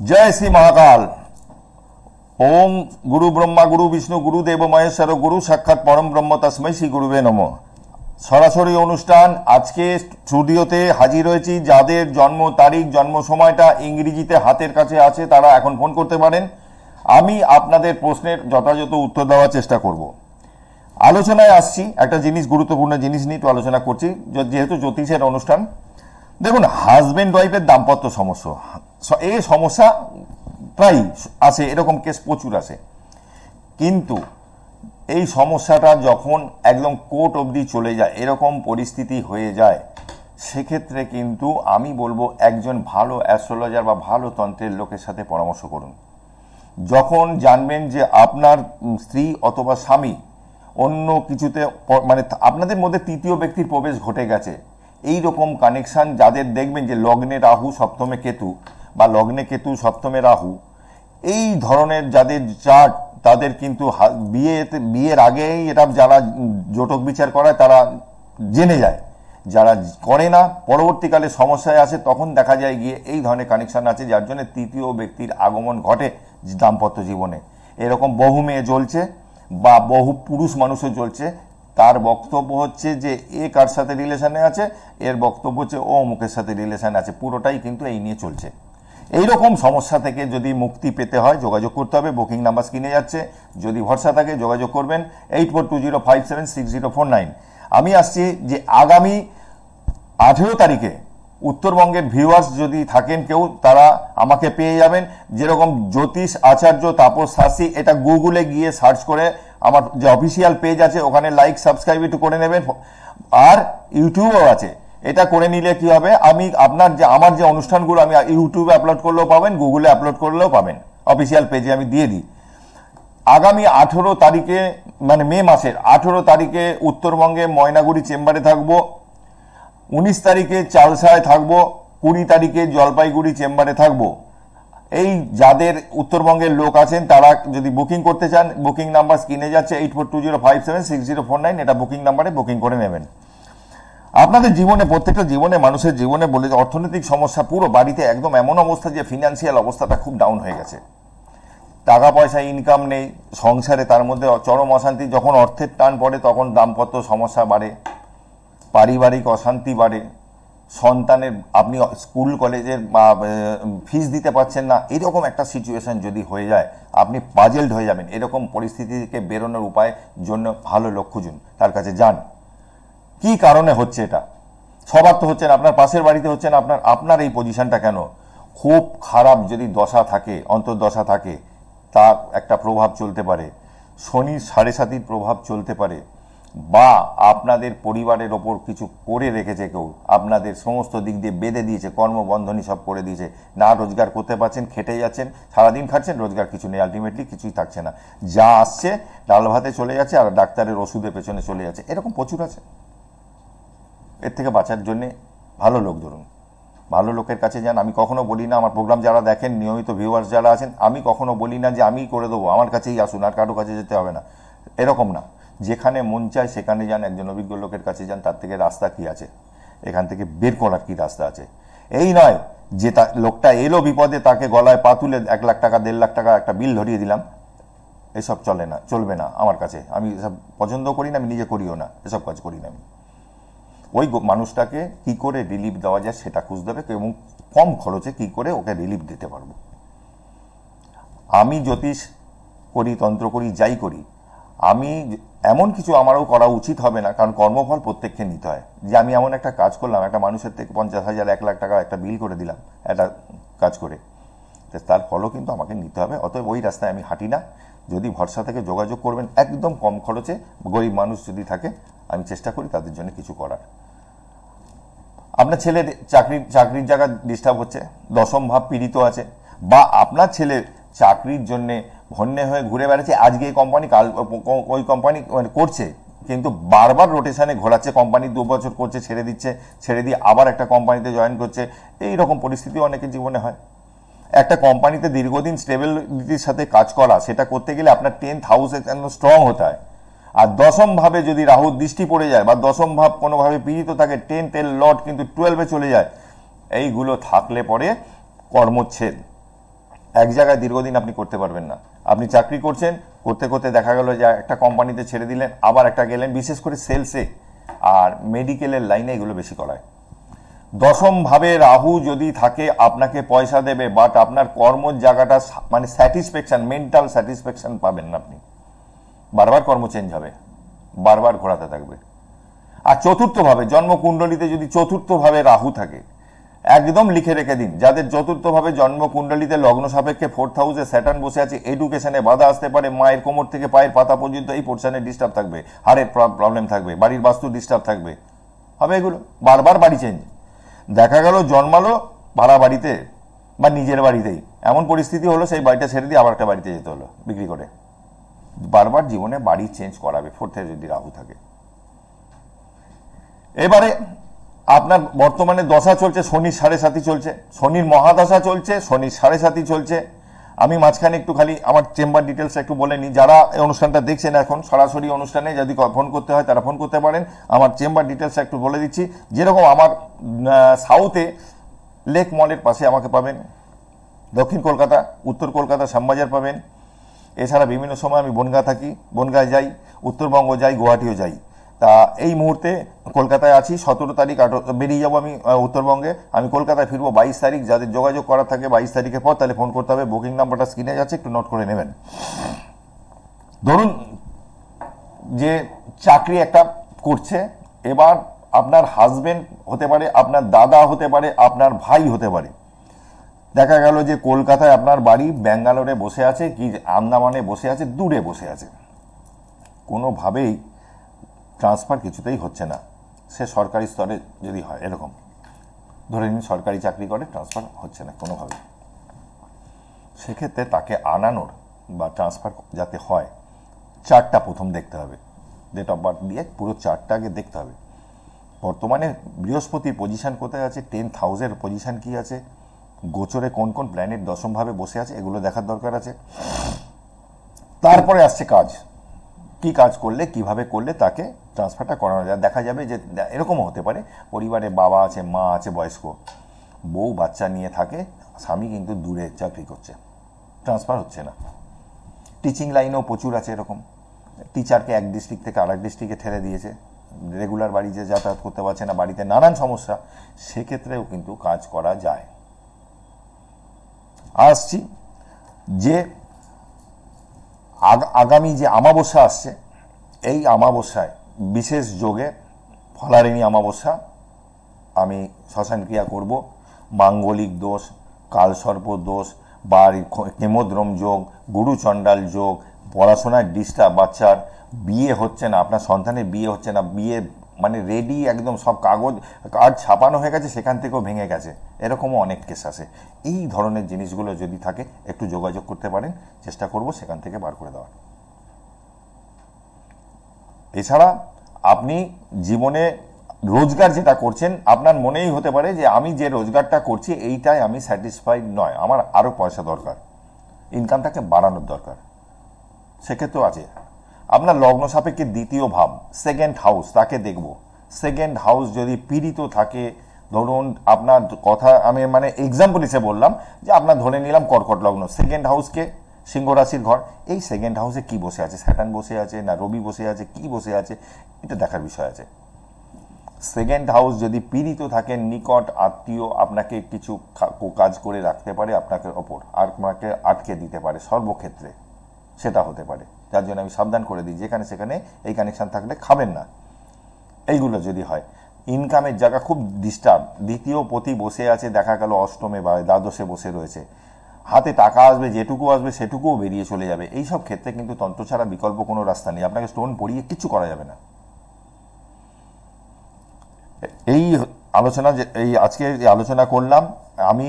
जय श्री महाकाल। ओम गुरु ब्रह्मा गुरु विष्णु गुरुदेव महेश्वर गुरु साक्षात परम ब्रह्म तस्मै श्री गुरुवे नमः। সরাসরি অনুষ্ঠান আজকে স্টুডিওতে হাজির হয়েছি। যাদের জন্ম তারিখ জন্ম সময়টা ইংরেজিতে হাতের কাছে আছে তারা এখন ফোন করতে পারেন। আমি আপনাদের প্রশ্নের যথাযথ উত্তর দেওয়ার চেষ্টা করব। আলোচনায় আসছি, একটা জিনিস গুরুত্বপূর্ণ জিনিস নিয়ে তো আলোচনা করছি, যেহেতু জ্যোতিষের অনুষ্ঠান। দেখুন, হাজব্যান্ড ওয়াইফের দাম্পত্য সমস্যা, এই সমস্যা প্রায় আসে, এরকম কেস প্রচুর আসে। কিন্তু এই সমস্যাটা যখন একদম কোর্ট অবধি চলে যায়, এরকম পরিস্থিতি হয়ে যায়, সেক্ষেত্রে কিন্তু আমি বলবো একজন ভালো অ্যাস্ট্রোলজার বা ভালো তন্ত্রের লোকের সাথে পরামর্শ করুন। যখন জানবেন যে আপনার স্ত্রী অথবা স্বামী অন্য কিছুতে, মানে আপনাদের মধ্যে তৃতীয় ব্যক্তির প্রবেশ ঘটে গেছে, এই রকম কানেকশান যাদের দেখবেন যে লগ্নে রাহু সপ্তমে কেতু বা লগ্নে কেতু সপ্তমে রাহু, এই ধরনের যাদের চার্ট, তাদের কিন্তু বিয়ের আগেই এটা যারা জটক বিচার করায় তারা জেনে যায়। যারা করে না পরবর্তীকালে সমস্যায় আসে, তখন দেখা যায় গিয়ে এই ধরনের কানেকশান আছে, যার জন্য তৃতীয় ব্যক্তির আগমন ঘটে দাম্পত্য জীবনে। এরকম বহু মেয়ে জ্বলছে বা বহু পুরুষ মানুষও জ্বলছে। তার বক্তব্য হচ্ছে যে এ কার সাথে রিলেশনে আছে, এর বক্তব্য হচ্ছে ও অমুকের সাথে রিলেশনে আছে। পুরোটাই কিন্তু এই নিয়ে চলছে। এইরকম সমস্যা থেকে যদি মুক্তি পেতে হয় যোগাযোগ করতে হবে। বুকিং নাম্বার স্ক্রিনে যাচ্ছে, যদি ভরসা থাকে যোগাযোগ করবেন 8420576049। আমি আসছি যে আগামী 18 তারিখে উত্তরবঙ্গের ভিউয়ার্স যদি থাকেন কেউ, তারা আমাকে পেয়ে যাবেন। যেরকম জ্যোতিষ আচার্য তাপস শাস্ত্রী, এটা গুগলে গিয়ে সার্চ করে আমার যে অফিসিয়াল পেজ আছে ওখানে লাইক সাবস্ক্রাইব একটু করে নেবেন। আর ইউটিউবও আছে, এটা করে নিলে কি হবে, আমি আমার যে অনুষ্ঠানগুলো আমি ইউটিউবে আপলোড করলেও পাবেন, গুগলে আপলোড করলেও পাবেন, অফিসিয়াল পেজে আমি দিয়ে দিই। আগামী 18 তারিখে, মানে মে মাসের 18 তারিখে উত্তরবঙ্গে ময়নাগুড়ি চেম্বারে থাকবো, 19 তারিখে চালসায় থাকবো, 20 তারিখে জলপাইগুড়ি চেম্বারে থাকবো। এই যাদের উত্তরবঙ্গের লোক আছেন তারা যদি বুকিং করতে চান, বুকিং নাম্বার স্ক্রিনে যাচ্ছে 8420576049, এটা বুকিং নাম্বারে বুকিং করে নেবেন। আপনাদের জীবনে, প্রত্যেকটা জীবনে, মানুষের জীবনে বলে যে অর্থনৈতিক সমস্যা, পুরো বাড়িতে একদম এমন অবস্থা যে ফিনান্সিয়াল অবস্থাটা খুব ডাউন হয়ে গেছে, টাকা পয়সা ইনকাম নেই সংসারে, তার মধ্যে চরম অশান্তি। যখন অর্থের টান পড়ে তখন দাম্পত্য সমস্যা বাড়ে, পারিবারিক অশান্তি বাড়ে, সন্তানের আপনি স্কুল কলেজের ফিস দিতে পারছেন না, এরকম একটা সিচুয়েশন যদি হয়ে যায় আপনি পাজেলড হয়ে যাবেন। এরকম পরিস্থিতি থেকে বেরোনোর উপায় জন্য ভালো লোক খুঁজুন, তার কাছে যান। কি কারণে হচ্ছে এটা? সবার তো হচ্ছে না, আপনার পাশের বাড়িতে হচ্ছে না, আপনার এই পজিশনটা কেন? খুব খারাপ যদি দশা থাকে, অন্তর্দশা থাকে, তার একটা প্রভাব চলতে পারে, শনির 7.5 প্রভাব চলতে পারে, বা আপনাদের পরিবারের ওপর কিছু করে রেখেছে কেউ, আপনাদের সমস্ত দিক দিয়ে বেঁধে দিয়েছে, কর্মবন্ধনী সব করে দিয়েছে, না রোজগার করতে পারছেন, খেটে যাচ্ছেন, সারাদিন খাচ্ছেন, রোজগার কিছু নেই, আলটিমেটলি কিছুই থাকছে না, যা আসছে ডাল ভাতে চলে যাচ্ছে আর ডাক্তারের ওষুধের পেছনে চলে যাচ্ছে, এরকম প্রচুর আছে। এর থেকে বাঁচার জন্যে ভালো লোক ধরুন, ভালো লোকের কাছে যান। আমি কখনো বলি না, আমার প্রোগ্রাম যারা দেখেন, নিয়মিত ভিউয়ার্স যারা আছেন, আমি কখনো বলি না যে আমি করে দেবো, আমার কাছেই আসুন, আর কারো কাছে যেতে হবে না, এরকম না। যেখানে মন চায় সেখানে যান, একজন অভিজ্ঞ লোকের কাছে যান, তার থেকে রাস্তা কি আছে, এখান থেকে বের করার কি রাস্তা আছে। এই নয় যে লোকটা এলো বিপদে, তাকে গলায় পা তুলে 1 লাখ টাকা 1.5 লাখ টাকা একটা বিল ধরিয়ে দিলাম, এসব চলে না, চলবে না আমার কাছে। আমি এসব পছন্দ করি না, আমি নিজে করিও না, এসব কাজ করি না আমি। ওই মানুষটাকে কি করে রিলিফ দেওয়া যায় সেটা খুঁজতে হবে, এবং কম খরচে কি করে ওকে রিলিফ দিতে পারবো। আমি জ্যোতিষ করি, তন্ত্র করি, যাই করি, আমি এমন কিছু আমারও করা উচিত হবে না, কারণ কর্মফল প্রত্যেককে নিতে হয়। যে আমি এমন একটা কাজ করলাম, একটা মানুষের থেকে 50,000 1 লাখ টাকা একটা বিল করে দিলাম একটা কাজ করে, তার ফলও কিন্তু আমাকে নিতে হবে। অতএব ওই রাস্তায় আমি হাঁটি না। যদি ভরসা থেকে যোগাযোগ করবেন, একদম কম খরচে, গরিব মানুষ যদি থাকে, আমি চেষ্টা করি তাদের জন্য কিছু করার। আপনার ছেলের চাকরির জায়গা ডিস্টার্ব হচ্ছে, দশম ভাব পীড়িত আছে, বা আপনার ছেলে চাকরির জন্যে হন্যে হয়ে ঘুরে বেড়াচ্ছে, আজকে এই কোম্পানি কাল ওই কোম্পানি করছে, কিন্তু বারবার রোটেশনে ঘোরাচ্ছে, কোম্পানি 2 বছর করছে, ছেড়ে দিচ্ছে, ছেড়ে দিয়ে আবার একটা কোম্পানিতে জয়েন করছে। এই রকম পরিস্থিতি অনেকের জীবনে হয়। একটা কোম্পানিতে দীর্ঘদিন স্টেবিলিটির সাথে কাজ করা, সেটা করতে গেলে আপনার 10th হাউসে স্ট্রং হতে হয়। আর দশম ভাবে যদি রাহুর দৃষ্টি পড়ে যায় বা দশম ভাব কোনোভাবে পীড়িত থাকে, 10th এর লর্ড কিন্তু 12-এ চলে যায়, এইগুলো থাকলে পরে কর্মচ্ছেদ, এক জায়গায় দীর্ঘদিন আপনি করতে পারবেন না। আপনি চাকরি করছেন, করতে করতে দেখা গেল যে একটা কোম্পানিতে ছেড়ে দিলেন, আবার একটা গেলেন, বিশেষ করে সেলসে আর মেডিকেলের লাইনে এগুলো বেশি করায়। দশম ভাবে রাহু যদি থাকে আপনাকে পয়সা দেবে, বাট আপনার কর্মর জায়গাটা মানে স্যাটিসফ্যাকশন, মেন্টাল স্যাটিসফ্যাকশন পাবেন না আপনি। বারবার কর্ম চেঞ্জ হবে, বারবার ঘোরাতে থাকবে। আর চতুর্থ ভাবে, জন্মকুণ্ডলিতে যদি চতুর্থ ভাবে রাহু থাকে, একদম লিখে রেখে দিন, যাদের চতুর্থ ভাবে জন্মকুণ্ডলিতে লগ্ন সাপেক্ষে 4th হাউসে স্যাটার্ন বসে আছে, এডুকেশনে বাধা আসতে পারে, মায়ের কোমর থেকে পায়ের পাতা পর্যন্ত এই পোর্শনে ডিস্টার্ব থাকবে, হাড়ের প্রবলেম থাকবে, বাড়ির বাস্তু ডিস্টার্ব থাকবে, হবে এগুলো। বারবার বাড়ি চেঞ্জ। দেখা গেল জন্মালো ভাড়া বাড়িতে বা নিজের বাড়িতেই, এমন পরিস্থিতি হলো সেই বাড়িটা ছেড়ে দিয়ে আবার একটা বাড়িতে যেতে হলো বিক্রি করে। বারবার জীবনে বাড়ি চেঞ্জ করাবে 4th যদি রাহু থাকে। এবারে আপনার বর্তমানে দশা চলছে, শনির 7.5 চলছে, শনির মহাদশা চলছে, শনির 7.5 চলছে। আমি মাঝখানে একটু খালি আমার চেম্বার ডিটেলস একটু বলে নিই। যারা এই অনুষ্ঠানটা দেখছেন এখন সরাসরি অনুষ্ঠানে, যদি ফোন করতে হয় তারা ফোন করতে পারেন। আমার চেম্বার ডিটেলস একটু বলে দিচ্ছি। যেরকম আমার সাউথে লেক মলের পাশে আমাকে পাবেন, দক্ষিণ কলকাতা, উত্তর কলকাতা শ্যামবাজার পাবেন। এছাড়া বিভিন্ন সময় আমি বনগাঁ থাকি, বনগাঁ যাই, উত্তরবঙ্গ যাই, গুয়াহাটিও যাই। তা এই মুহূর্তে কলকাতায় আছি, 17 তারিখ বেরিয়ে যাবো আমি উত্তরবঙ্গে। আমি কলকাতায় ফিরবো 22 তারিখ। যাদের যোগাযোগ করা থাকে 22 তারিখের পর, তাহলে ফোন করতে হবে। বুকিং নাম্বারটা স্ক্রিনে যাচ্ছে, একটু নোট করে নেবেন। ধরুন যে চাকরি একটা করছে, এবার আপনার হাজবেন্ড হতে পারে, আপনার দাদা হতে পারে, আপনার ভাই হতে পারে। দেখা গেল যে কলকাতায় আপনার বাড়ি, ব্যাঙ্গালোরে বসে আছে কি আন্দামানে বসে আছে, দূরে বসে আছে, কোনোভাবেই ট্রান্সফার কিছুতেই হচ্ছে না। সে সরকারি স্তরে যদি হয়, এরকম ধরে নিন সরকারি চাকরি করে, ট্রান্সফার হচ্ছে না কোনোভাবে। সেক্ষেত্রে তাকে আনানোর বা ট্রান্সফার যাতে হয়, চার্টটা প্রথম দেখতে হবে। ডেট অফ বার্থ দিয়ে পুরো চার্টটা আগে দেখতে হবে। বর্তমানে বৃহস্পতির পজিশন কোথায় আছে, 10th হাউসের পজিশন কি আছে, গোচরে কোন কোন প্ল্যানেট দশমভাবে বসে আছে, এগুলো দেখার দরকার আছে। তারপরে আসছে কাজ, কি কাজ করলে, কিভাবে করলে তাকে ট্রান্সফারটা করানো যায়। দেখা যাবে যে এরকমও হতে পারে, পরিবারে বাবা আছে, মা আছে বয়স্ক, বউ বাচ্চা নিয়ে থাকে, স্বামী কিন্তু দূরে চাকরি করছে, ট্রান্সফার হচ্ছে না। টিচিং লাইনেও প্রচুর আছে এরকম, টিচারকে এক ডিস্ট্রিক্ট থেকে আরেক ডিস্ট্রিক্টে ঠেলে দিয়েছে, রেগুলার বাড়ি যে যাতায়াত করতে পারছে না, বাড়িতে নানান সমস্যা, সেক্ষেত্রেও কিন্তু কাজ করা যায়। আসছি যে আগামী যে অমাবস্যা আসছে, এই অমাবস্যায় বিশেষ যোগে ফলারিণী অমাবস্যা আমি শ্মশান ক্রিয়া করব। মাঙ্গলিক দোষ, কালসর্প দোষ, বাড়ির কেমোদ্রম যোগ, গুরুচণ্ডাল যোগ, পড়াশোনায় ডিস্টার্ব, বাচ্চার বিয়ে হচ্ছে না, আপনার সন্তানের বিয়ে হচ্ছে না, বিয়ে মানে রেডি একদম সব কার্ড ছাপানো হয়ে গেছে, সেখান থেকেও ভেঙে গেছে, এরকমও অনেক কেস আছে। এই ধরনের জিনিসগুলো যদি থাকে একটু যোগাযোগ করতে পারেন, চেষ্টা করব সেখান থেকে বার করে দেওয়ার। এছাড়া আপনি জীবনে রোজগার যেটা করছেন, আপনার মনেই হতে পারে যে আমি যে রোজগারটা করছি এইটাই আমি স্যাটিসফাইড নয়, আমার আরও পয়সা দরকার, ইনকামটাকে বাড়ানোর দরকার। সেক্ষেত্রেও আছে আপনার লগ্ন সাপেক্ষে দ্বিতীয় ভাব, 2nd হাউস, তাকে দেখব। 2nd হাউস যদি পীড়িত থাকে, ধরুন আপনার কথা আমি মানে এক্সাম্পল হিসেবে বললাম যে আপনার ধরে নিলাম কর্কট লগ্ন, 2nd হাউসকে সিংহ রাশির ঘর, এই 2nd হাউসে কি বসে আছে, স্যাটার্ন বসে আছে না রবি বসে আছে, কি বসে আছে, এটা দেখার বিষয় আছে। 2nd হাউস যদি পীড়িত থাকেন, নিকট আত্মীয় আপনাকে কিছু কাজ করে রাখতে পারে আপনাকে ওপর, আর আপনাকে আটকে দিতে পারে, সর্বক্ষেত্রে সেটা হতে পারে। যার জন্য আমি সাবধান করে দিই, যেখানে সেখানে এই কানেকশন থাকলে খাবেন না। এইগুলো যদি হয়, ইনকামের জায়গা খুব ডিস্টার্ব, দ্বিতীয় পতি বসে আছে, দেখা গেল অষ্টমে বা দ্বাদশে বসে রয়েছে, হাতে টাকা আসবে, যেটুকু আসবে সেটুকুও বেরিয়ে চলে যাবে। এইসব ক্ষেত্রে কিন্তু তন্ত্র ছাড়া বিকল্প কোনো রাস্তা নেই, আপনাকে স্টোন পরিয়ে কিচ্ছু করা যাবে না। এই আলোচনা এই আজকে যে আলোচনা করলাম, আমি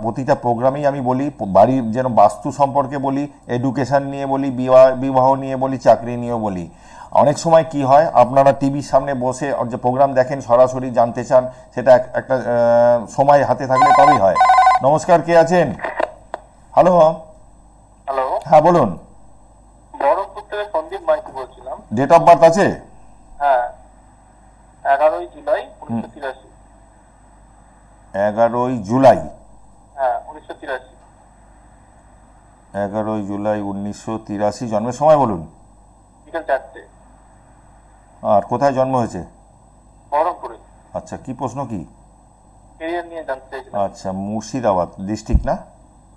প্রতিটা প্রোগ্রামেই আমি বলি, বাড়ির যেন বাস্তু সম্পর্কে বলি, এডুকেশন নিয়ে বলি, বিবাহ নিয়ে বলি, চাকরি নিয়েও বলি। অনেক সময় কি হয়, আপনারা টিভির সামনে বসে যে প্রোগ্রাম দেখেন, সরাসরি জানতে চান, সেটা একটা সময় হাতে থাকলে তবেই হয়। নমস্কার, কে আছেন? হ্যালো। হ্যালো, হ্যাঁ বলুন। বহরমপুর থেকে সন্দীপ মাইতি বলছিলাম। ডেট অফ বার্থ আছে? হ্যাঁ, 11ই জুলাই 1983। 11ই জুলাই, হ্যাঁ, 1983। 11 জুলাই 1983 জন্মের সময় বলুন। বিকেল 4টে। আর কোথায় জন্ম হয়েছে? বহরমপুরে। আচ্ছা, কি প্রশ্ন কি? কেরিয়ার নিয়ে জানতে চাইছিলাম। আচ্ছা, মুর্শিদাবাদ ডিস্ট্রিক্ট না?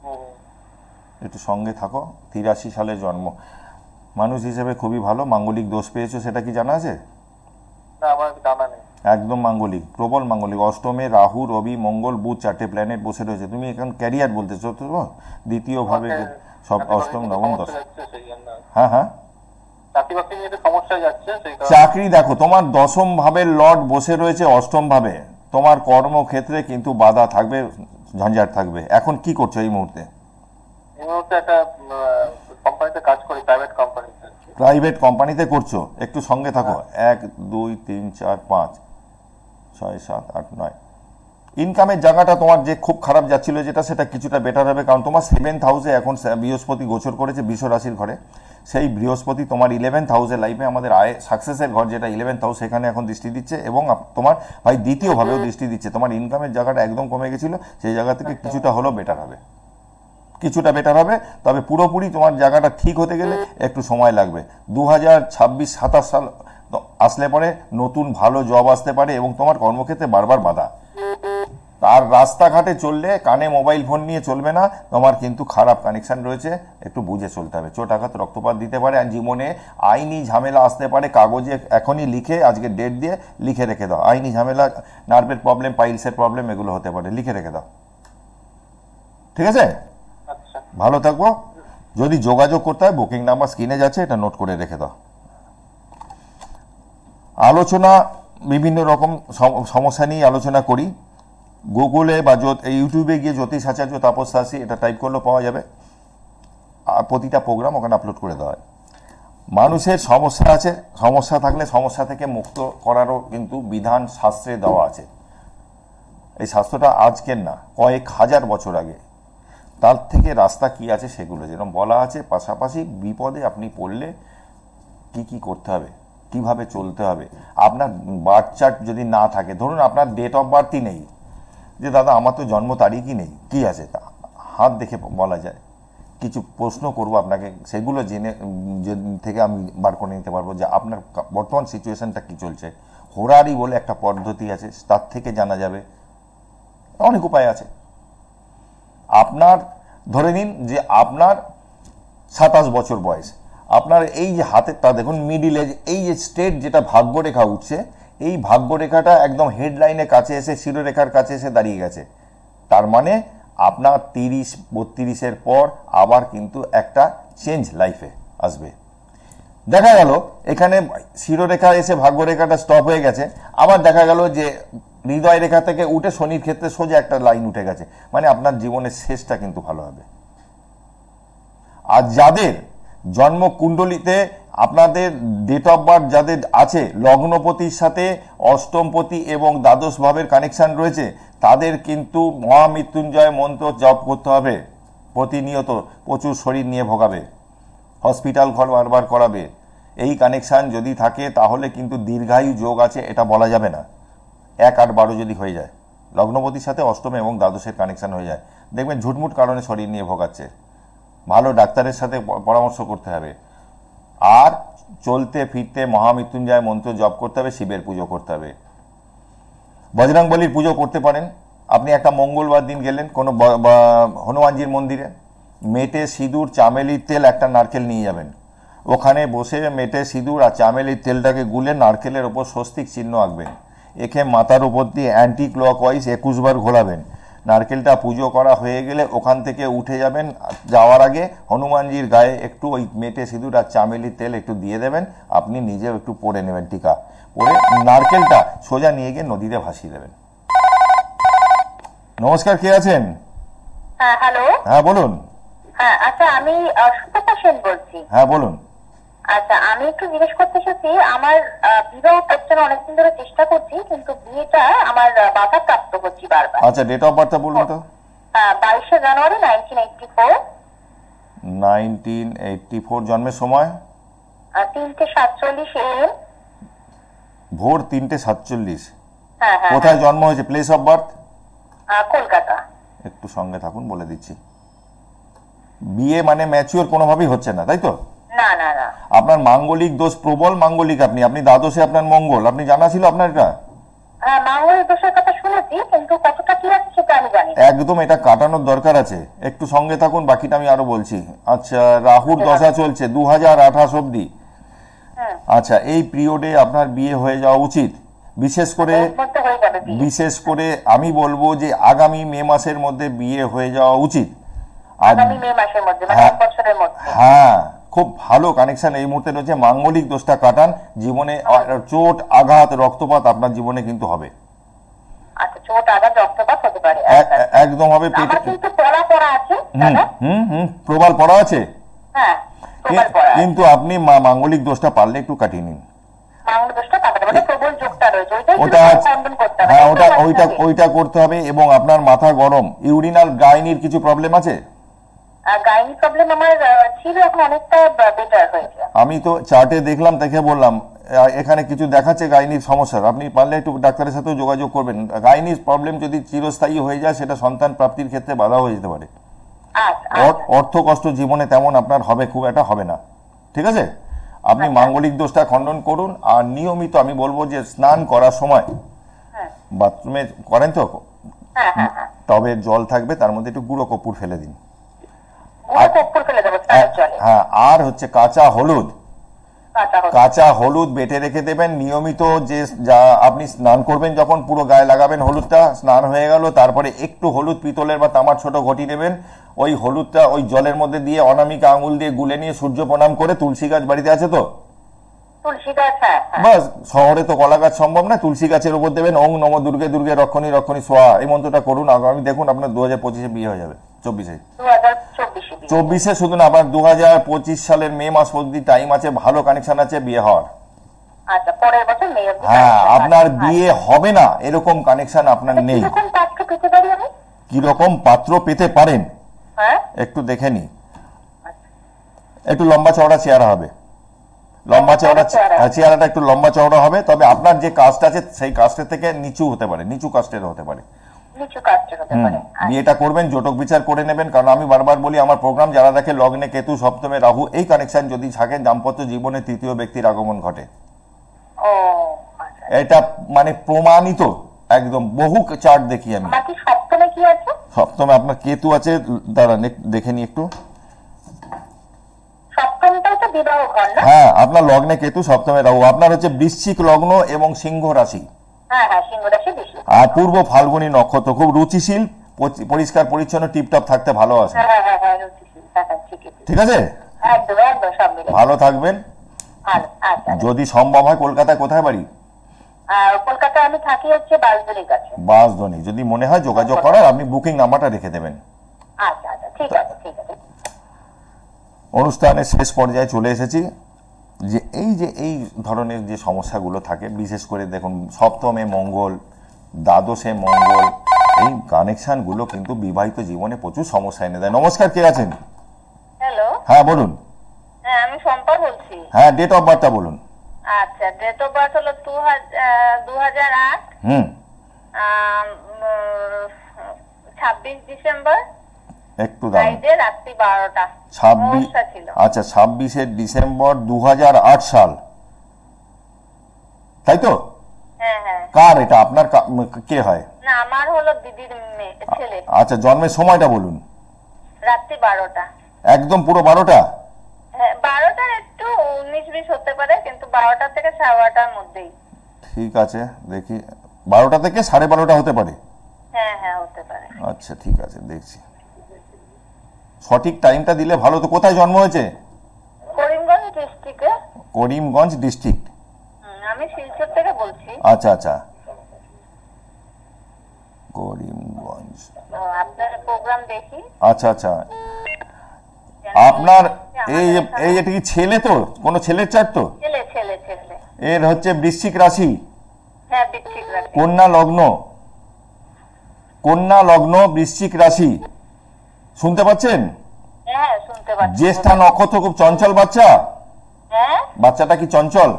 হুম। একটু সঙ্গে থাকো। 83 সালে জন্ম, মানুষ হিসেবে খুবই ভালো। মাঙ্গলিক দোষ পেয়েছো, সেটা কি জানা আছে? না, আমার জানা নেই। একদম মাঙ্গলিক, প্রবল মাঙ্গলিক। অষ্টমে রাহু, রবি, মঙ্গল, বুধ, 4টে প্ল্যানেট বসে রয়েছে। তুমি এখন ক্যারিয়ার বলতেছো তো, দ্বিতীয় ভাবে সব অষ্টম, নবম, দশ। হ্যাঁ হ্যাঁ, চাকরি বাকরি নিয়ে সমস্যা যাচ্ছে, সেই কারণে। চাকরি দেখো, তোমার দশম ভাবের লর্ড বসে রয়েছে অষ্টম ভাবে। তোমার কর্মক্ষেত্রে কিন্তু বাধা থাকবে, ঝঞ্ঝাট থাকবে। এখন কি করছো এই মুহূর্তে? এই মুহূর্তে একটা কোম্পানিতে কাজ করি, প্রাইভেট কোম্পানিতে। প্রাইভেট কোম্পানিতে করছো, একটু সঙ্গে থাকো। 1 2 3 4 5 6 7 8 9। ইনকামের জায়গাটা তোমার যে খুব খারাপ যাচ্ছিল যেটা, সেটা কিছুটা বেটার হবে, কারণ তোমার 7th হাউসে এখন বৃহস্পতি গোচর করেছে বৃষ রাশির ঘরে। সেই বৃহস্পতি তোমার 11th হাউসে, লাইফে আমাদের আয় সাকসেসের ঘর যেটা 11th হাউস, সেখানে এখন দৃষ্টি দিচ্ছে, এবং তোমার ভাই দ্বিতীয়ভাবেও দৃষ্টি দিচ্ছে। তোমার ইনকামের জায়গাটা একদম কমে গেছিল, সেই জায়গা থেকে কিছুটা হলেও বেটার হবে, কিছুটা বেটার হবে। তবে পুরোপুরি তোমার জায়গাটা ঠিক হতে গেলে একটু সময় লাগবে। 2026-27 সাল আসলে পরে নতুন ভালো জব আসতে পারে, এবং তোমার কর্মক্ষেত্রে বারবার বাধা। আর রাস্তাঘাটে চললে কানে মোবাইল ফোন নিয়ে চলবে না, তোমার কিন্তু খারাপ কানেকশন রয়েছে, একটু বুঝে চলতে হবে। চোট আঘাত, রক্তপাত দিতে পারে, আর জীবনে আইনি ঝামেলা আসতে পারে। কাগজে এখনই লিখে, আজকে ডেট দিয়ে লিখে রেখে দাও। আইনি ঝামেলা, নার্ভের প্রবলেম, পাইলসের প্রবলেম, এগুলো হতে পারে, লিখে রেখে দাও। ঠিক আছে, আচ্ছা, ভালো থাকবো। যদি যোগাযোগ করতে হয়, বুকিং নাম্বার স্ক্রিনে যাচ্ছে, এটা নোট করে রেখে দাও। আলোচনা বিভিন্ন রকম সমস্যা নিয়ে আলোচনা করি। গুগলে বা ইউটিউবে গিয়ে জ্যোতিষ আচার্য তাপস শাস্ত্রী এটা টাইপ করলেও পাওয়া যাবে, আর প্রতিটা প্রোগ্রাম ওখানে আপলোড করে দেওয়া হয়। মানুষের সমস্যা আছে, সমস্যা থাকলে সমস্যা থেকে মুক্ত করারও কিন্তু বিধান শাস্ত্রে দেওয়া আছে। এই শাস্ত্রটা আজকের না, কয়েক হাজার বছর আগে। তার থেকে রাস্তা কি আছে সেগুলো যেরকম বলা আছে। পাশাপাশি বিপদে আপনি পড়লে কি কি করতে হবে, কিভাবে চলতে হবে। আপনার বার্থ চার্ট যদি না থাকে, ধরুন আপনার ডেট অফ বার্থই নেই, যে দাদা আমার তো জন্ম তারিখই নেই, কি আছে তা হাত দেখে বলা যায়। কিছু প্রশ্ন করব আপনাকে, সেগুলো জেনে থেকে আমি বার করে নিতে পারবো যে আপনার বর্তমান সিচুয়েশনটা কি চলছে। হোরারি বলে একটা পদ্ধতি আছে, তার থেকে জানা যাবে। অনেক উপায় আছে। আপনার ধরে নিন যে আপনার 27 বছর বয়স, আপনার এই যে হাতেরটা দেখুন, মিডিল এজ, এই যে স্ট্রেট যেটা ভাগ্যরেখা উঠছে, এই ভাগ্যরেখাটা একদম হেডলাইনের কাছে এসে, শিরোরেখার কাছে এসে দাঁড়িয়ে গেছে। তার মানে আপনার 30-32-এর পর আবার কিন্তু একটা চেঞ্জ লাইফে আসবে। দেখা গেল এখানে শিরোরেখা এসে ভাগ্যরেখাটা স্টপ হয়ে গেছে, আবার দেখা গেল যে হৃদয় রেখা থেকে উঠে শনির ক্ষেত্রে সোজা একটা লাইন উঠে গেছে, মানে আপনার জীবনের শেষটা কিন্তু ভালো হবে। আর যাদের জন্মকুণ্ডলিতে আপনাদের ডেট অফ বার্থ যাদের আছে, লগ্নপতির সাথে অষ্টমপতি এবং দ্বাদশ ভাবের কানেকশন রয়েছে, তাদের কিন্তু মহামৃত্যুঞ্জয় মন্ত্র জপ করতে হবে প্রতিনিয়ত। প্রচুর শরীর নিয়ে ভোগাবে, হসপিটাল ঘর বারবার করাবে। এই কানেকশান যদি থাকে তাহলে কিন্তু দীর্ঘায়ু যোগ আছে, এটা বলা যাবে না। 1 8 12 যদি হয়ে যায়, লগ্নপতির সাথে অষ্টম এবং দ্বাদশের কানেকশান হয়ে যায়, দেখবেন ঝুটমুট কারণে শরীর নিয়ে ভোগাচ্ছে। ভালো ডাক্তারের সাথে পরামর্শ করতে হবে। আর চলতে ফিরতে মহামৃত্যুঞ্জয় মন্ত্র জপ করতে হবে, শিবের পুজো করতে হবে। বজরংবলীর পুজো করতে পারেন। আপনি একটা মঙ্গলবার দিন গেলেন কোনো হনুমানজির মন্দিরে, মেটে সিঁদুর, চামেলির তেল, একটা নারকেল নিয়ে যাবেন। ওখানে বসে মেটে সিঁদুর আর চামেলির তেলটাকে গুলে নারকেলের ওপর স্বস্তিক চিহ্ন আঁকবেন। একে মাথার উপর দিয়ে অ্যান্টি ক্লকওয়াইজ 21 বার ঘোরাবেন। নারকেলটা পুজো করা হয়ে গেলে ওখান থেকে উঠে যাবেন, যাওয়ার আগে হনুমানজির গায়ে একটু ওই মেটে সিঁদুর আর চামেলির তেল একটু দিয়ে দেবেন। আপনি নিজেও একটু পরে নেবেন টিকা, পরে নারকেলটা সোজা নিয়ে গিয়ে নদীতে ভাসিয়ে দেবেন। নমস্কার, কে আছেন? হ্যাঁ, হ্যালো। হ্যাঁ বলুন। হ্যাঁ, আচ্ছা, আমি সুপ্রভা সেন বলছি। হ্যাঁ বলুন। আচ্ছা, আমি একটু জিজ্ঞেস করতে চাচ্ছি, আমার বিবাহ করতে অনেকদিন ধরে চেষ্টা করছি, কিন্তু বিয়েটা আমার বাধা প্রাপ্ত হচ্ছে বারবার। আচ্ছা, ডেট অফ বার্থটা বলুন তো। 22শে জানুয়ারি 1984। 1984 জন্মের সময়? 3:47 AM। ভোর 3:47। হ্যাঁ হ্যাঁ। কোথায় জন্ম হয়েছে, প্লেস অফ বার্থ? কলকাতা। একটু সঙ্গে থাকুন, বলে দিচ্ছি। বিয়ে মানে ম্যাচিওর কোনোভাবেই হচ্ছে না, তাই তো? না না না। আপনার মাঙ্গলিক দোষ, প্রবল মাঙ্গলিক, আপনি দ্বাদশে আপনার মঙ্গল, আপনি জানা ছিল আপনার এটা? হ্যাঁ, মাঙ্গলিক দোষের কথা শুনেছি, কিন্তু কতটা কি আছে সেটা আমি জানি না। একদম এটা কাটানোর দরকার আছে, একটু সঙ্গে থাকুন, বাকিটা আমি আরো বলছি। আচ্ছা, রাহুর দশা চলছে 2028 অব্দি। আচ্ছা, এই পিরিয়ডে আপনার বিয়ে হয়ে যাওয়া উচিত। বিশেষ করে আমি বলবো যে আগামী মে মাসের মধ্যে বিয়ে হয়ে যাওয়া উচিত। আগামী মে মাসের মধ্যে, মানে এক বছরের মধ্যে। হ্যাঁ, খুব ভালো কানেকশন এই মুহূর্তে রয়েছে। মাঙ্গলিক দোষটা কাটান, জীবনে চোট আঘাত রক্তপাত আপনার জীবনে কিন্তু হবে। আচ্ছা, চোট আঘাত রক্তপাত হতে পারে, একদম হবে। আমার কিন্তু পড়া আছে দাদা। প্রবল পড়া আছে। হ্যাঁ, প্রবল পড়া। কিন্তু আপনি মাঙ্গলিক দোষটা পারলে একটু কাটিয়ে নিন। ওইটা করতে হবে। এবং আপনার মাথা গরম, ইউরিনাল গাইনির কিছু প্রবলেম আছে? আমি তো চার্টে দেখলাম, দেখে বললাম এখানে কিছু দেখাচ্ছে গাইনির সমস্যা। আপনি পারলে একটু ডাক্তারের সাথেও যোগাযোগ করবেন। গাইনির প্রবলেম যদি চিরস্থায়ী হয়ে যায়, সেটা সন্তান প্রাপ্তির ক্ষেত্রে বাধা হয়ে যেতে পারে। অর্থ কষ্ট জীবনে তেমন আপনার হবে, খুব একটা হবে না। ঠিক আছে, আপনি মাঙ্গলিক দোষটা খণ্ডন করুন। আর নিয়মিত আমি বলবো যে স্নান করার সময় বাথরুমে করেন তো, টবের জল থাকবে, তার মধ্যে একটু গুঁড়ো কর্পূর ফেলে দিন। হ্যাঁ, আর হচ্ছে কাঁচা হলুদ বেটে রেখে দেবেন। নিয়মিত যে যা আপনি স্নান করবেন, যখন পুরো গায়ে লাগাবেন হলুদটা, স্নান হয়ে গেল, তারপরে একটু হলুদ পিতলের বা তামার ছোট ঘটি নেবেন, ওই হলুদটা ওই জলের মধ্যে দিয়ে অনামিকা আঙুল দিয়ে গুলে নিয়ে সূর্য প্রণাম করে, তুলসী গাছ বাড়িতে আছে তো? বাস, শহরে তো কলা গাছ সম্ভব না, তুলসী গাছের উপর দেবেন, ওং নম দুর্গে দুর্গে রক্ষণী রক্ষণী সোহা, এই মন্ত্রটা করুন। আগামী দেখুন আপনার 2025-এ বিয়ে হয়ে যাবে। 24-এ শুধু না, আপনার 2025 সালের মে মাস অবধি টাইম আছে, ভালো কানেকশন আছে বিয়ে হওয়ার। হ্যাঁ, আপনার বিয়ে হবে না এরকম কানেকশন আপনার নেই। কিরকম পাত্র পেতে পারেন একটু দেখে নি। একটু লম্বা চওড়া চেহারা হবে, চেহারাটা একটু লম্বা চওড়া হবে। তবে আপনার যে কাস্ট আছে সেই কাস্টের থেকে নিচু হতে পারে, নিচু কাস্টের হতে পারে। বিয়েটা করবেন, জটক বিচার করে নেবেন। কারণ আমি বারবার বলি, আমার প্রোগ্রাম যারা দেখে, লগ্নে কেতু, সপ্তমে রাহু, এই কানেকশন যদি থাকেন, দাম্পত্য জীবনে তৃতীয় ব্যক্তির আগমন ঘটে। এটা মানে প্রমাণিত, একদম বহু চার্ট দেখি আমি। সপ্তমে আপনার কেতু আছে, দাঁড়ান দেখে নি একটু। হ্যাঁ, আপনার লগ্নে কেতু, সপ্তমে রাহু। আপনার হচ্ছে বৃশ্চিক লগ্ন এবং সিংহ রাশি। আর পূর্ব ফাল্গুনী নক্ষত্র। খুব রুচিশীল, পরিষ্কার পরিচ্ছন্ন, টিপটপ থাকতে ভালো আছে। ঠিক আছে, ভালো থাকবেন। যদি সম্ভব হয়, কলকাতায় কোথায় বাড়ি? কলকাতায় আমি থাকি হচ্ছে বাঁশদ্বনির কাছে। বাঁশদ্বনি, যদি মনে হয় যোগাযোগ করার, আপনি বুকিং নাম্বারটা রেখে দেবেন। আচ্ছা আচ্ছা, ঠিক আছে ঠিক আছে। অনুষ্ঠানের শেষ পর্যায়ে চলে এসেছি। যে এই ধরনের যে সমস্যাগুলো থাকে, বিশেষ করে দেখুন, সপ্তমে মঙ্গল, দ্বাদশে মঙ্গল, এই কানেকশনগুলো কিন্তু বিবাহিত জীবনে প্রচুর সমস্যা এনে দেয়। নমস্কার, কে আছেন? হ্যালো। হ্যাঁ বলুন। হ্যাঁ, আমি শম্পা বলছি। হ্যাঁ, ডেট অফ বার্থটা বলুন। আচ্ছা, ডেট অফ বার্থ হলো 2008, 26 ডিসেম্বর। একটু দাঁড়ান, রাত্রি 12টা। 26, আচ্ছা 26শে ডিসেম্বর 2008 সাল, তাই তো? হ্যাঁ হ্যাঁ। কার এটা? আপনার কে হয়? না, আমার হলো দিদির ছেলে। আচ্ছা, জন্মের সময়টা বলুন। রাত্রি 12টা। একদম পুরো 12টা? হ্যাঁ, 12টার একটু 19-20 হতে পারে, কিন্তু 12টা থেকে 12:30-র মধ্যেই। ঠিক আছে, দেখি। 12টা থেকে 12:30 হতে পারে? হ্যাঁ হ্যাঁ, হতে পারে। আচ্ছা, ঠিক আছে, দেখছি। সঠিক টাইমটা দিলে ভালো। তো কোথায় জন্ম হয়েছে? করিমগঞ্জ ডিস্ট্রিক্টে। করিমগঞ্জ ডিস্ট্রিক্ট। আমি শিলচর থেকে বলছি। আচ্ছা আচ্ছা, করিমগঞ্জ। আপনার প্রোগ্রাম দেখি। আচ্ছা আচ্ছা, আপনার এটা কি ছেলে? তো কোনো ছেলের চার্ট তো? ছেলে ছেলে ছেলে। এর হচ্ছে বৃশ্চিক রাশি। হ্যাঁ, বৃশ্চিক রাশি। কন্যা লগ্ন, বৃশ্চিক রাশি। শুনতে পাচ্ছেন? হ্যাঁ, শুনতে পাচ্ছি। জ্যেষ্ঠা নক্ষত্র। খুব চঞ্চল বাচ্চা? হ্যাঁ। বাচ্চাটা কি চঞ্চল?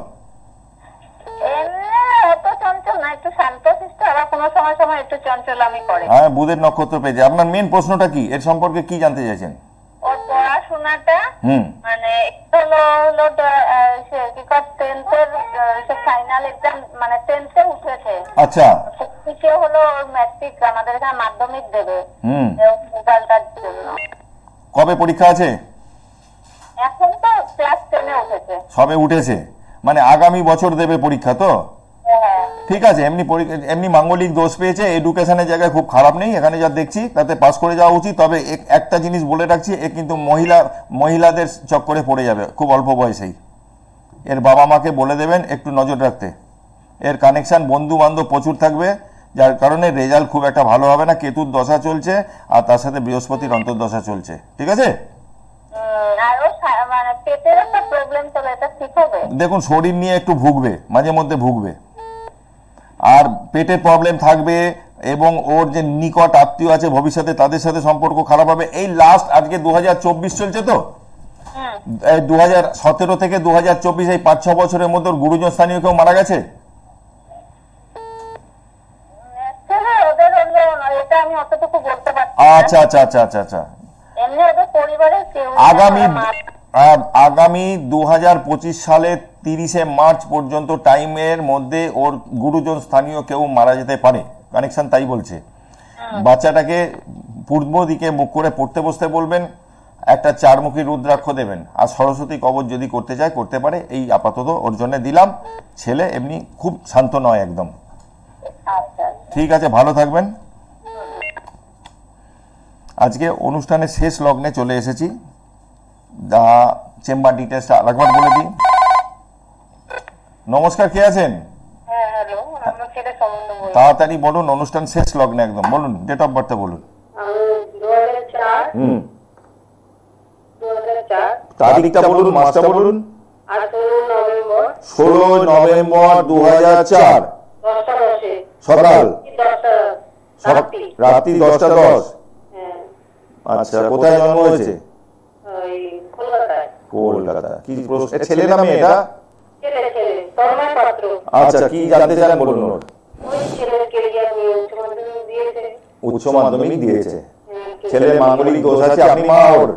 অত চঞ্চল না, একটু শান্তশিষ্ট, আবার কোনো সময় সময় একটু চঞ্চল আমি করে। হ্যাঁ, বুধের নক্ষত্র পেয়েছে। আপনার মেন প্রশ্নটা কি? এর সম্পর্কে কি জানতে চাইছেন? ওর পড়াশোনাটা মানে হলো হলো কি কর 10th এর ফাইনাল এক্সাম মানে 10th এ উঠেছে। আচ্ছা, সে হলো ম্যাট্রিক আমাদের এখানে মাধ্যমিক দেবে রেজাল্টের জন্য। কবে পরীক্ষা আছে? এখন তো ক্লাস 10 এ উঠেছে। সবে উঠেছে, মানে আগামী বছর দেবে পরীক্ষা তো? ঠিক আছে, এমনি মাঙ্গলিক দোষ পেয়েছে, এডুকেশনের জায়গায় খুব খারাপ নেই, এখানে যা দেখছি তাতে পাস করে যাওয়া উচিত। তবে একটা জিনিস বলে রাখছি, এ কিন্তু মহিলাদের চক্করে পড়ে যাবে খুব অল্প বয়সেই। এর বাবা মাকে বলে দেবেন একটু নজর রাখতে। এর কানেকশন বন্ধু বান্ধব প্রচুর থাকবে, যার কারণে রেজাল্ট খুব একটা ভালো হবে না। কেতুর দশা চলছে আর তার সাথে বৃহস্পতির অন্তর্দশা চলছে, ঠিক আছে? দেখুন, শরীর নিয়ে একটু ভুগবে, মাঝে মধ্যে ভুগবে, আর পেটের প্রবলেম থাকবে, এবং ওর যে নিকট আত্মীয় আছে ভবিষ্যতে তাদের সাথে সম্পর্ক খারাপ হবে। এই লাস্ট আজকে 2024 চলছে তো, 2017 থেকে 2024 এই 5-6 বছরের মধ্যে ওর গুরুজন স্থানীয় কেউ মারা গেছে? আচ্ছা আচ্ছা আচ্ছা আচ্ছা আচ্ছা। আগামী 2025 সালের 30 মার্চ পর্যন্ত টাইমের মধ্যে ওর গুরুজন স্থানীয় কেউ মারা যেতে পারে, কানেকশন তাই বলছে। বাচ্চাটাকে পূর্ব দিকে মুখ করে পড়তে বসতে বলবেন, একটা 4মুখী রুদ্রাক্ষ দেবেন, আর সরস্বতী কবচ যদি করতে চায় করতে পারে। এই আপাতত ওর জন্য দিলাম। ছেলে এমনি খুব শান্ত নয় একদম। ঠিক আছে, ভালো থাকবেন। আজকে অনুষ্ঠানের শেষ লগ্নে চলে এসেছি। চেম্বার ডিটেলসটা আরেকবার বলে দিই। নমস্কার, কে আছেন? তাড়াতাড়ি বলুন, অনুষ্ঠান শেষ লগ্নে একদম। বলুন, ডেট অফ বার্থ বলুন। তারিখটা বলুন, মাসটা বলুন। 16 নভেম্বর 2004 সকাল রাত্রি 10:10। আচ্ছা, কোথায় জন্ম হয়েছে? কলকাতা। কি ছেলে না মেয়ে এটা? আচ্ছা, কি জানতে চান বলুন। উচ্চ মাধ্যমিক দিয়েছে, ছেলের মাঙ্গলিক দোষ আছে, আপনি মা ওর?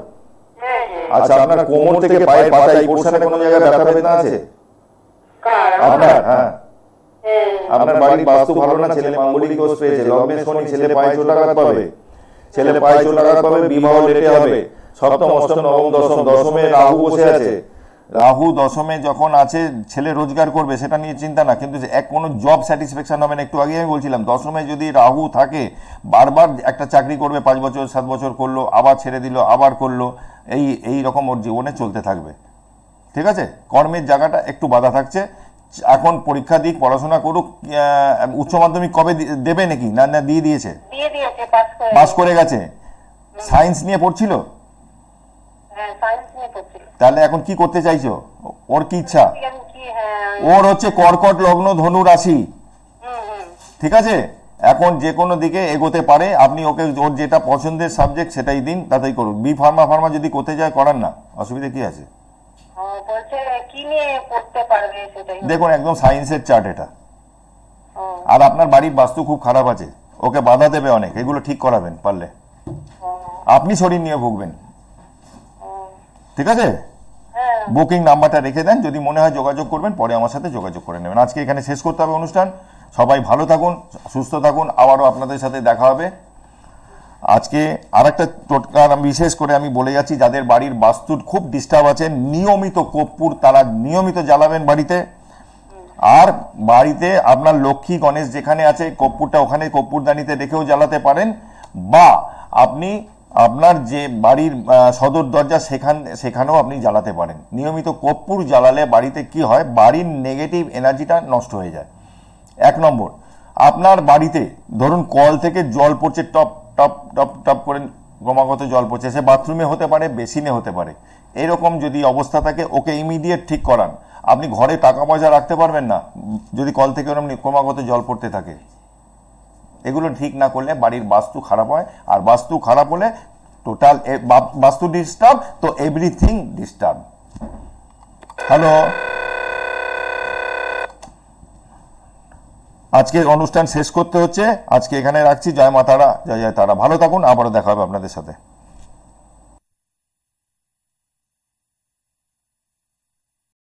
আচ্ছা, আপনার কোমর থেকে পায়ের পাতা এই পোর্শনে কোনো জায়গায় ব্যথা বেদনা আছে আপনার? হ্যাঁ, আপনার বাড়ির বাস্তু ভালো না, ছেলে মাঙ্গলিক দোষ পেয়েছে, লগ্নে শনি, ছেলে পায়ে চোটাঘাত পাবে, ছেলে পায়ে চোটাঘাত পাবে, বিবাহ লেটে হবে। সপ্তম, অষ্টম, নবম, দশম, দশমে রাহু বসে আছে। রাহু দশমে যখন আছে, ছেলে রোজগার করবে, সেটা নিয়ে চিন্তা না, কিন্তু কোনো জব স্যাটিসফ্যাকশন হবে না। একটু আগে আমি বলছিলাম, দশমে যদি রাহু থাকে, বারবার একটা চাকরি করবে, 5 বছর 7 বছর করলো, আবার ছেড়ে দিল, আবার করলো, এই রকম ওর জীবনে চলতে থাকবে। ঠিক আছে, কর্মের জায়গাটা একটু বাধা থাকছে। এখন পরীক্ষা দিক, পড়াশোনা করুক। উচ্চ মাধ্যমিক কবে দেবে নাকি? না না, দিয়ে দিয়েছে, পাস করে গেছে। সায়েন্স নিয়ে পড়ছিল? তাহলে এখন কি করতে চাইছো? ওর কি ইচ্ছা? ওর হচ্ছে কর্কট লগ্ন, ধনু রাশি। ঠিক আছে, এখন যে কোনো দিকে এগোতে পারে। আপনি ওকে ওর যেটা পছন্দের সাবজেক্ট সেটাই দিন, তাতেই করুন। বি ফার্মা যদি করতে যায় করান না, অসুবিধা কি আছে? দেখুন, একদম সায়েন্সের চার্ট এটা। আর আপনার বাড়ির বাস্তু খুব খারাপ আছে, ওকে বাধা দেবে অনেক, এগুলো ঠিক করাবেন পারলে। আপনি শরীর নিয়ে ভুগবেন। ঠিক আছে, বুকিং নাম্বারটা রেখে দেন, যদি মনে হয় যোগাযোগ করবেন, পরে আমার সাথে যোগাযোগ করে নেবেন। আজকে এখানে শেষ করতে হবে অনুষ্ঠান। সবাই ভালো থাকুন, সুস্থ থাকুন, আবারও আপনাদের সাথে দেখা হবে। আজকে আরেকটা টোটকা বিশেষ করে আমি বলে যাচ্ছি, যাদের বাড়ির বাস্তুর খুব ডিস্টার্ব আছে, নিয়মিত কর্পূর তারা নিয়মিত জ্বালাবেন বাড়িতে। আর বাড়িতে আপনার লক্ষ্মী গণেশ যেখানে আছে, কর্পূরটা ওখানে কর্পূরদানিতে রেখেও জ্বালাতে পারেন, বা আপনি আপনার যে বাড়ির সদর দরজা সেখানেও আপনি জ্বালাতে পারেন। নিয়মিত কর্পূর জ্বালালে বাড়িতে কি হয়, বাড়ির নেগেটিভ এনার্জিটা নষ্ট হয়ে যায়। 1 নম্বর, আপনার বাড়িতে ধরুন কল থেকে জল পড়ছে, টপ টপ টপ টপ করে ক্রমাগত জল পড়ছে, সে বাথরুমে হতে পারে, বেসিনে হতে পারে। এরকম যদি অবস্থা থাকে, ওকে ইমিডিয়েট ঠিক করান। আপনি ঘরে টাকা পয়সা রাখতে পারবেন না যদি কল থেকে ওরকম ক্রমাগত জল পড়তে থাকে। এগুলো ঠিক না করলে বাড়ির বাস্তু খারাপ হয়, আর বাস্তু খারাপ হলে টোটাল বাস্তু ডিস্টার্ব, তো এভরিথিং ডিস্টার্ব। হ্যালো, আজকে অনুষ্ঠান শেষ করতে হচ্ছে, আজকে এখানে রাখছি। জয় মা তারা, জয় জয় তারা। ভালো থাকুন, আবারও দেখা হবে আপনাদের সাথে।